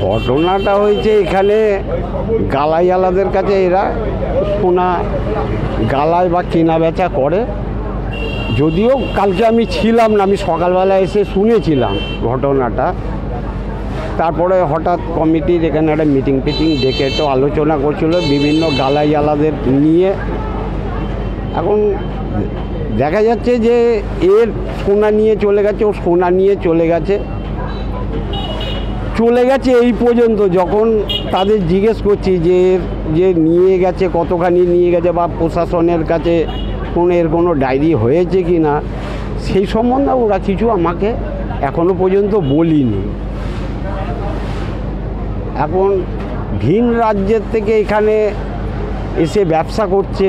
ঘটনাটা হয়েছে এখানে গালাইওয়ালাদের কাছে এরা সোনা গালায় বা কেনা বেচা করে। যদিও কালকে আমি ছিলাম না, আমি সকালবেলা এসে শুনেছিলাম ঘটনাটা। তারপরে হঠাৎ কমিটির এখানে একটা মিটিং ডেকে তো আলোচনা করছিল বিভিন্ন গালাইওয়ালাদের নিয়ে। এখন দেখা যাচ্ছে যে এর সোনা নিয়ে চলে গেছে, ও সোনা নিয়ে চলে গেছে এই পর্যন্ত। যখন তাদের জিজ্ঞেস করছি যে নিয়ে গেছে কতখানি নিয়ে গেছে বা প্রশাসনের কাছে এর কোনো ডায়েরি হয়েছে কি না, সেই সম্বন্ধে ওরা কিছু আমাকে এখনো পর্যন্ত বলিনি। এখন ভিন রাজ্যের থেকে এখানে এসে ব্যবসা করছে,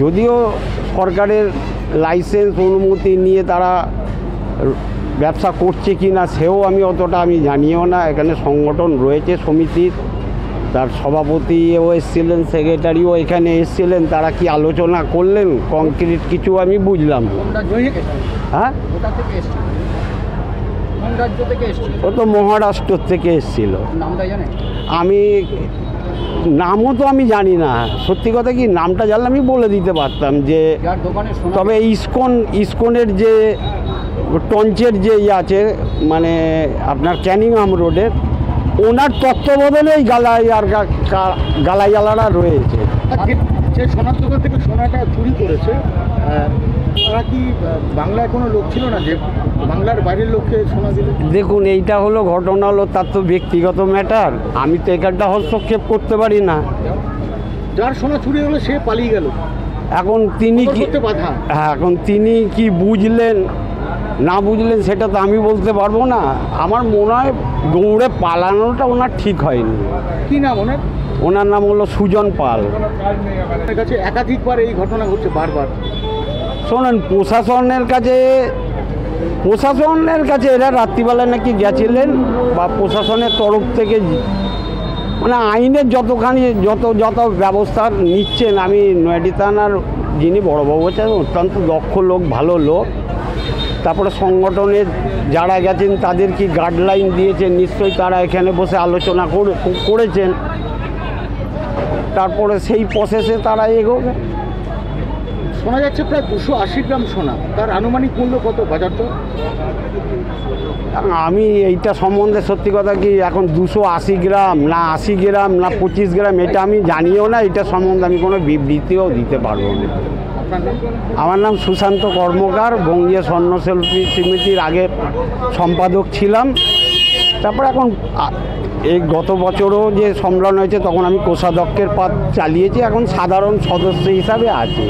যদিও সরকারের লাইসেন্স অনুমতি নিয়ে তারা ব্যবসা করছে কি না সেও আমি জানিও না। এখানে সংগঠন রয়েছে সমিতির, তার সভাপতিও এসেছিলেন, সেক্রেটারিও এখানে এসেছিলেন। তারা কি আলোচনা করলেন কংক্রিট কিছু আমি বুঝলাম। হ্যাঁ, ও তো মহারাষ্ট্র থেকে এসেছিল। আমি নামও তো আমি জানি না, সত্যি কথা কি নামটা জানলে আমি বলে দিতে পারতাম যে। তবে ইসকনের যে টঞ্চের যে আছে মানে আপনার ক্যানিংহাম রোডের, ওনার তত্ত্বাবধানেই গালাইওয়ালারা রয়েছে। যে সোনার দোকান থেকে সোনাটা চুরি করেছে তারা কি বাংলায় কোনো লোক ছিল না যে বাংলার বাইরের লোককে সোনা দিল? দেখুন, এইটা হলো ঘটনা হলো, তার তো ব্যক্তিগত ম্যাটার, আমি তো এখানটা হস্তক্ষেপ করতে পারি না। যার সোনা চুরি হলো সে পালিয়ে গেল, এখন তিনি কি এখন তিনি কি বুঝলেন না বুঝলেন সেটা তো আমি বলতে পারবো না। আমার মনে হয় দৌড়ে পালানোটা ওনার ঠিক হয়নি। কি নাম ওনার? ওনার নাম হলো সুজন পাল। কাছে একাধিকবার এই ঘটনা ঘটছে বারবার। শোনেন, প্রশাসনের কাছে এরা রাত্রিবেলা নাকি গেছিলেন, বা প্রশাসনের তরফ থেকে মানে আইনের যত ব্যবস্থা নিচ্ছেন। আমি নয়াডি থানার যিনি বড়বাবু আছেন অত্যন্ত দক্ষ লোক, ভালো লোক। তারপরে সংগঠনের যারা গেছেন তাদের কি গাইডলাইন দিয়েছেন, নিশ্চয়ই তারা এখানে বসে আলোচনা করেছেন। তারপরে সেই প্রসেসে তারা এগোবে। শোনা যাচ্ছে প্রায় 280 গ্রাম সোনা, তার আনুমানিক মূল্য কত বাজার দর? আমি এইটা সম্বন্ধে সত্যি কথা কি এখন 280 গ্রাম না 80 গ্রাম না 25 গ্রাম এটা আমি জানিও না। এটা সম্বন্ধে আমি কোনো বিবৃতিও দিতে পারবো না। আমার নাম সুশান্ত কর্মকার, বঙ্গীয় স্বর্ণশিল্পী সমিতির আগে সম্পাদক ছিলাম। তারপর এখন এই গত বছরও যে সম্মেলন হয়েছে তখন আমি কোষাধ্যক্ষের পদ চালিয়েছি, এখন সাধারণ সদস্য হিসাবে আছি।